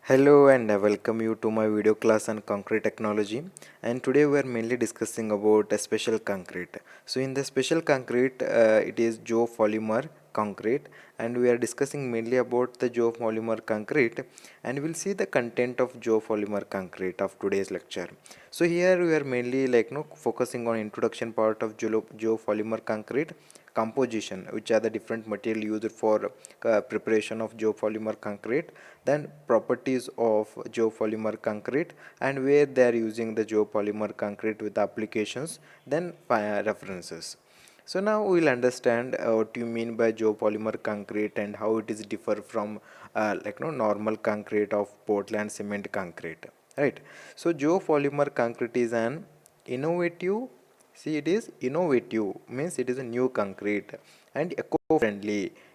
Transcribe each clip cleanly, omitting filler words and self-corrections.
Hello and I welcome you to my video class on concrete technology, and today we are mainly discussing about a special concrete. So in the special concrete it is geopolymer concrete, and we are discussing mainly about the geopolymer concrete, and we'll see the content of geopolymer concrete of today's lecture. So here we are mainly focusing on introduction part of geopolymer concrete, composition, which are the different material used for preparation of geopolymer concrete, then properties of geopolymer concrete and where they are using the geopolymer concrete with applications, then references. So now we will understand what you mean by geopolymer concrete and how it is differ from normal concrete of Portland cement concrete, right? So geopolymer concrete is an innovative, see, it is innovative means it is a new concrete and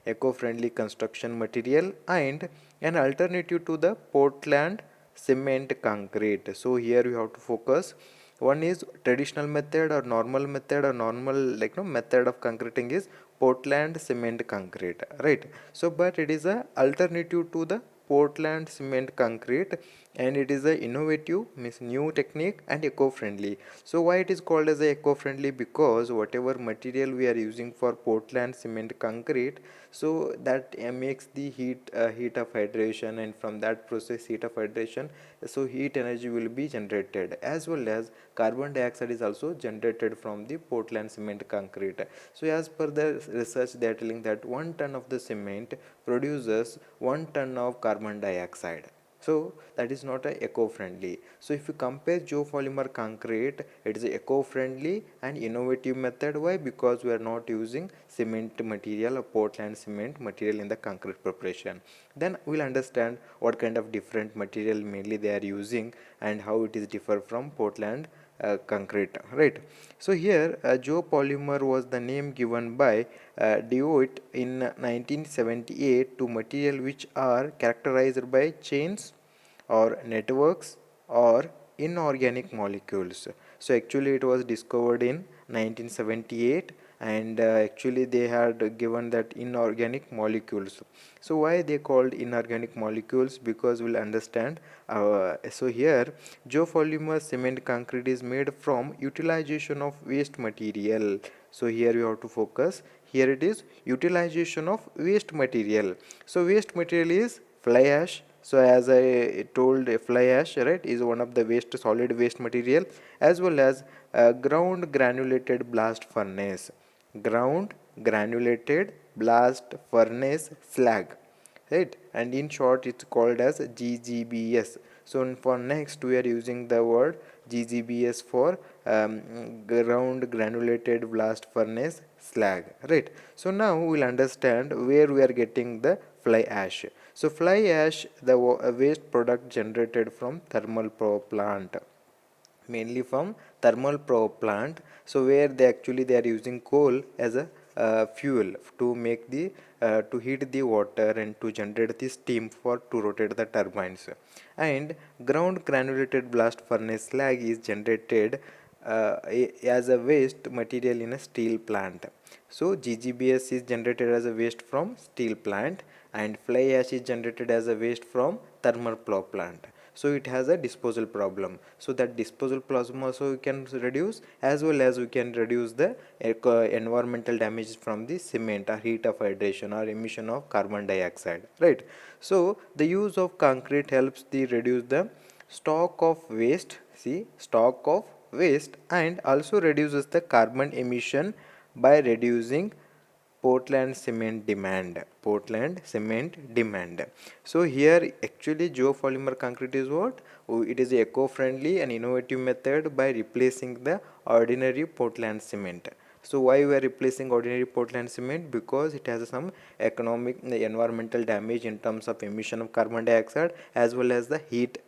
eco-friendly construction material and an alternative to the Portland cement concrete. So here you have to focus. One is traditional method or normal method of concreting is Portland cement concrete, right? So but it is a alternative to the Portland cement concrete, and it is a innovative means new technique and eco-friendly. So why it is called as a eco-friendly? Because whatever material we are using for Portland cement concrete, so that makes the heat of hydration, and from that process heat of hydration, so heat energy will be generated, as well as carbon dioxide is also generated from the Portland cement concrete. So as per the research, they are telling that 1 ton of the cement produces 1 ton of carbon dioxide. So that is not a eco-friendly. So if you compare geopolymer concrete, it is a eco-friendly and innovative method. Why? Because we are not using cement material or Portland cement material in the concrete preparation. Then we'll understand what kind of different material mainly they are using and how it is differ from Portland concrete, right? So here geopolymer was the name given by Dewitt in 1978 to material which are characterized by chains or networks or inorganic molecules. So actually it was discovered in 1978, and actually they had given that inorganic molecules. So why they called inorganic molecules? Because we'll understand. So here geopolymer cement concrete is made from utilization of waste material. So here you have to focus. Here it is utilization of waste material. So waste material is fly ash. So as I told, fly ash, right, is one of the waste, solid waste material, as well as ground granulated blast furnace, ground granulated blast furnace slag, right? And in short it's called as GGBS. So for next we are using the word GGBS for ground granulated blast furnace slag, right? So now we'll understand where we are getting the fly ash. So fly ash, the waste product generated from thermal power plant, mainly from thermal power plant. So where they are using coal as a fuel to make the to heat the water and to generate the steam for to rotate the turbines. And ground granulated blast furnace slag is generated as a waste material in a steel plant. So GGBS is generated as a waste from steel plant, and fly ash is generated as a waste from thermal power plant. So it has a disposal problem. So that disposal problem also we can reduce, as well as we can reduce the environmental damage from the cement or heat of hydration or emission of carbon dioxide, right? So the use of concrete helps the reduce the stock of waste, see, stock of waste, and also reduces the carbon emission by reducing Portland cement demand. Portland cement demand. So here actually geopolymer concrete is what? Oh, it is eco-friendly and innovative method by replacing the ordinary Portland cement. So why we are replacing ordinary Portland cement? Because it has some economic environmental damage in terms of emission of carbon dioxide, as well as the heat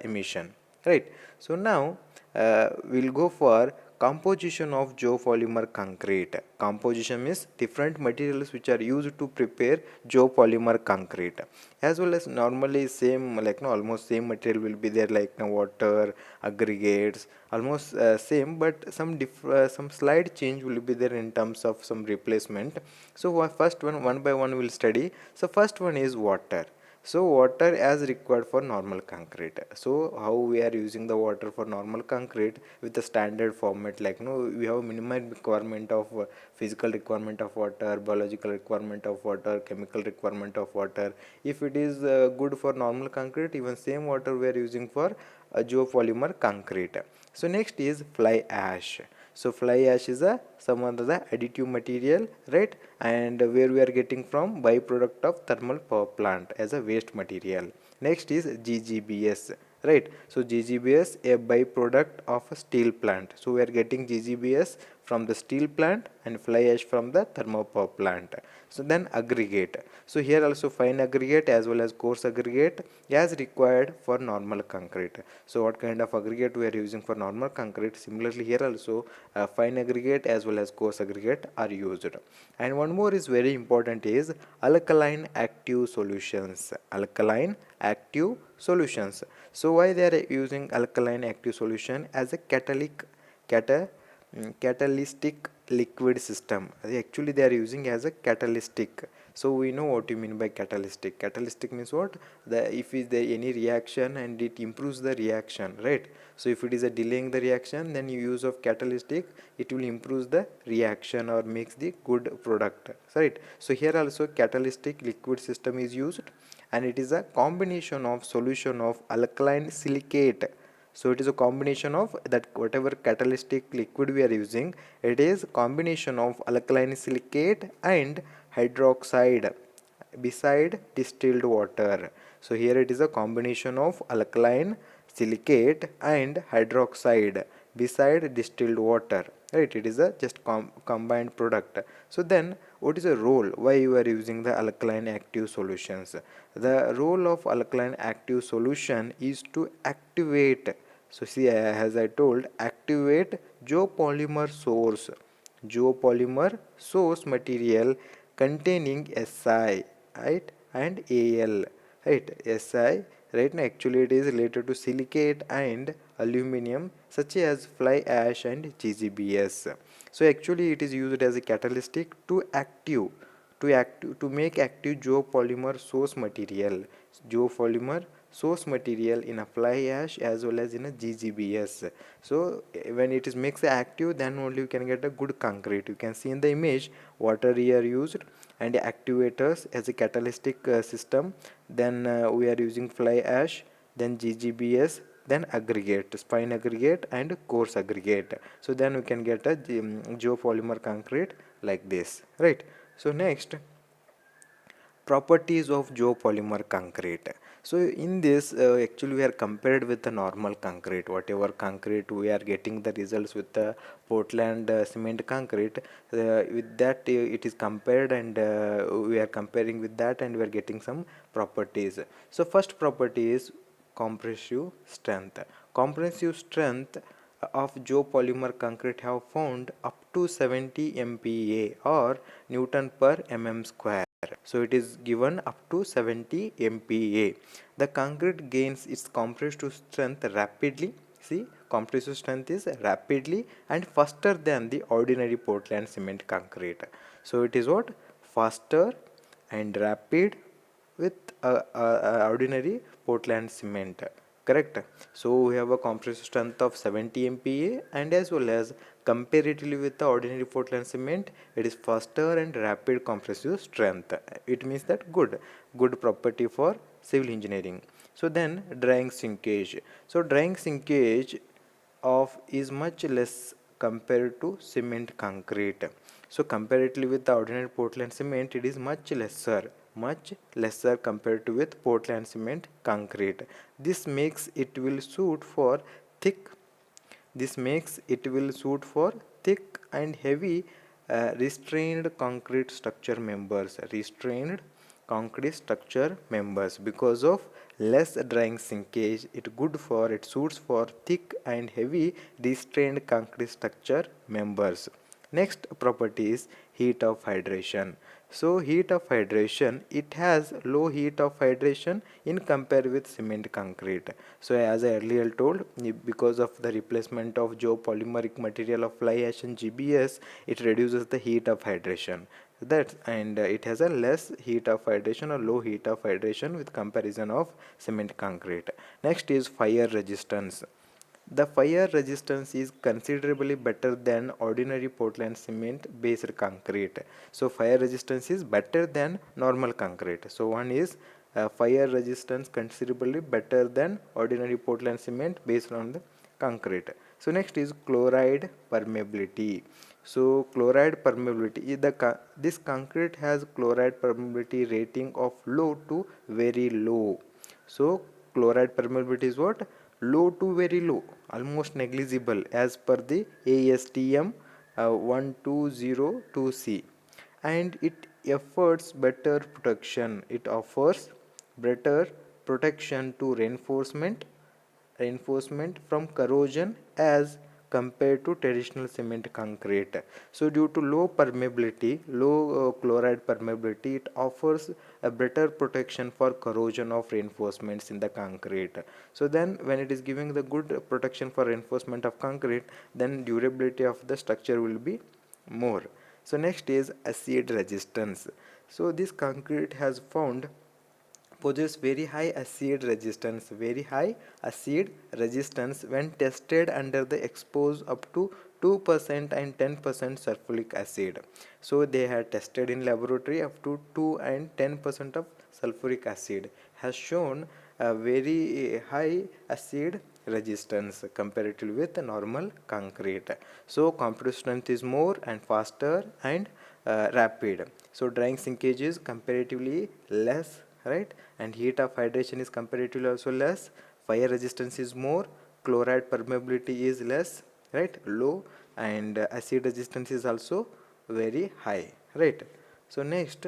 emission, right? So now we'll go for composition of geopolymer concrete. Composition means different materials which are used to prepare geopolymer concrete, as well as normally same, almost same material will be there, like water, aggregates, almost same, but some slight change will be there in terms of some replacement. So first one by one we'll study. So first one is water. So water as required for normal concrete. So how we are using the water for normal concrete with the standard format, like we have minimum requirement of physical requirement of water, biological requirement of water, chemical requirement of water. If it is good for normal concrete, even same water we are using for geopolymer concrete. So next is fly ash. So fly ash is a some of the additive material, right, and where we are getting from byproduct of thermal power plant as a waste material. Next is GGBS, right. So GGBS a byproduct of a steel plant. So we are getting GGBS from the steel plant and fly ash from the thermal power plant. So then aggregate. So here also fine aggregate as well as coarse aggregate as required for normal concrete. So what kind of aggregate we are using for normal concrete? Similarly here also fine aggregate as well as coarse aggregate are used. And one more is very important is alkaline active solutions. Alkaline active solutions. So why they are using alkaline active solution as a catalytic liquid system? Actually they are using as a catalytic. So we know what you mean by catalytic. Catalytic means what? The if is there any reaction and it improves the reaction, right? So if it is a delaying the reaction, then you use of catalytic, it will improve the reaction or makes the good product, right? So here also catalytic liquid system is used, and it is a combination of solution of alkaline silicate. So it is a combination of that whatever catalytic liquid we are using, it is combination of alkaline silicate and hydroxide beside distilled water. So here it is a combination of alkaline silicate and hydroxide beside distilled water, right? It is a just combined product. So then what is the role why you are using the alkaline active solutions? The role of alkaline active solution is to activate, so see as I told, activate geopolymer source material containing Si, right, and Al, right. Si, right, now actually it is related to silicate and aluminum such as fly ash and GGBS. So actually it is used as a catalytic to make active geopolymer source material in a fly ash as well as in a GGBS. So when it is mixed active, then only you can get a good concrete. You can see in the image water here used and activators as a catalytic system. Then we are using fly ash, then GGBS, then aggregate, spine aggregate and coarse aggregate. So then we can get a geopolymer concrete like this, right? So next, properties of geopolymer concrete. So in this actually we are compared with the normal concrete, whatever concrete we are getting the results with the Portland cement concrete, with that it is compared, and we are comparing with that and we are getting some properties. So first property is compressive strength of geopolymer concrete have found up to 70 MPa or Newton per mm square. So it is given up to 70 MPa. The concrete gains its compressive strength rapidly. See, compressive strength is rapidly and faster than the ordinary Portland cement concrete. So it is what? Faster and rapid with ordinary Portland cement, correct? So we have a compressive strength of 70 MPa, and as well as comparatively with the ordinary Portland cement, it is faster and rapid compressive strength. It means that good property for civil engineering. So then drying shrinkage. So drying shrinkage of is much less compared to cement concrete. So comparatively with the ordinary Portland cement, it is much lesser compared to with Portland cement concrete. This makes it will suit for thick this makes it will suit for thick and heavy restrained concrete structure members because of less drying shrinkage. It suits for thick and heavy restrained concrete structure members. Next property is heat of hydration. So heat of hydration, it has low heat of hydration in compare with cement concrete. So as I earlier told, because of the replacement of geopolymeric material of fly ash and GBS, it reduces the heat of hydration. that, and it has a less heat of hydration or low heat of hydration with comparison of cement concrete. Next is fire resistance. The fire resistance is considerably better than ordinary Portland cement based concrete. So fire resistance is better than normal concrete. So one is fire resistance considerably better than ordinary Portland cement based on the concrete. So next is chloride permeability. So chloride permeability is this concrete has chloride permeability rating of low to very low. So chloride permeability is what? Low to very low, almost negligible as per the ASTM 1202C, and it offers better protection to reinforcement from corrosion as compared to traditional cement concrete. So due to low permeability, low chloride permeability, it offers a better protection for corrosion of reinforcements in the concrete. So then when it is giving the good protection for reinforcement of concrete, then durability of the structure will be more. So next is acid resistance. So this concrete has found possess very high acid resistance when tested under the expose up to 2% and 10% sulfuric acid. So they had tested in laboratory up to 2 and 10% of sulfuric acid has shown a very high acid resistance comparatively with the normal concrete. So compressive strength is more and faster and rapid. So drying sinkage is comparatively less, right, and heat of hydration is comparatively also less, fire resistance is more, chloride permeability is less, right, low, and acid resistance is also very high, right. So next,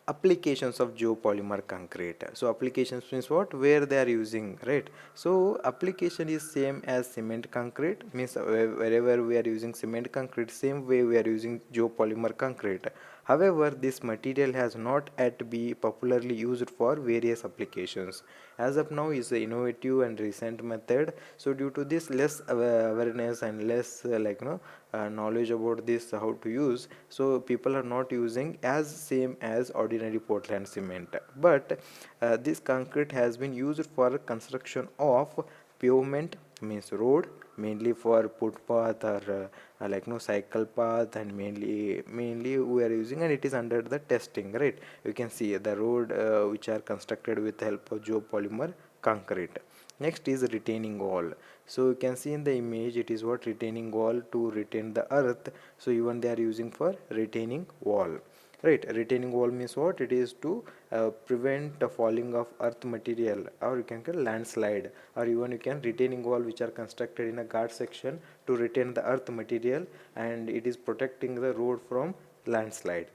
applications of geopolymer concrete. So applications means what, where they are using, right. So application is same as cement concrete, means wherever we are using cement concrete, same way we are using geopolymer concrete. However, this material has not yet be popularly used for various applications. As of now, is an innovative and recent method. So due to this less awareness and less knowledge about this how to use, so people are not using as same as ordinary Portland cement. But this concrete has been used for construction of pavement, means road, mainly for footpath or cycle path, and mainly we are using, and it is under the testing, right. You can see the road which are constructed with the help of geopolymer concrete. Next is retaining wall. So you can see in the image, it is what, retaining wall to retain the earth. So even they are using for retaining wall, right. Retaining wall means what, it is to prevent the falling of earth material, or you can call landslide, or even you can retaining wall which are constructed in a guard section to retain the earth material, and it is protecting the road from landslide.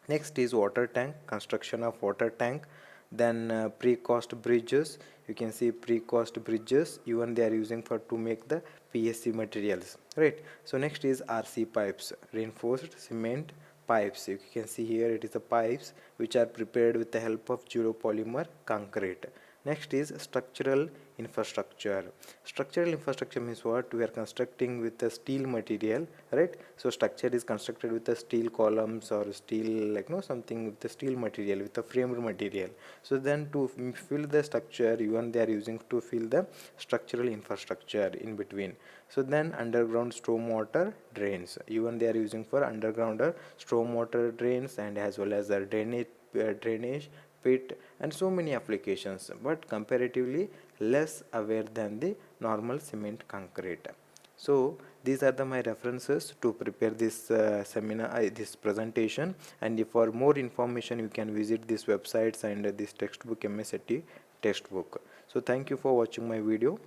Next is water tank, construction of water tank. Then pre-cost bridges, you can see pre-cost bridges, even they are using for to make the PSC materials, right. So next is RC pipes, reinforced cement pipes. You can see here it is the pipes which are prepared with the help of geopolymer concrete. Next is structural infrastructure. Structural infrastructure means what, we are constructing with the steel material, right. So structure is constructed with the steel columns or steel something with the steel material, with the framed material. So then to fill the structure, even they are using to fill the structural infrastructure in between. So then underground stormwater drains, even they are using for underground stormwater drains, and as well as the drainage pit, and so many applications, but comparatively less aware than the normal cement concrete. So these are my references to prepare this seminar, this presentation, and for more information you can visit these websites and this textbook, MSAT textbook. So thank you for watching my video.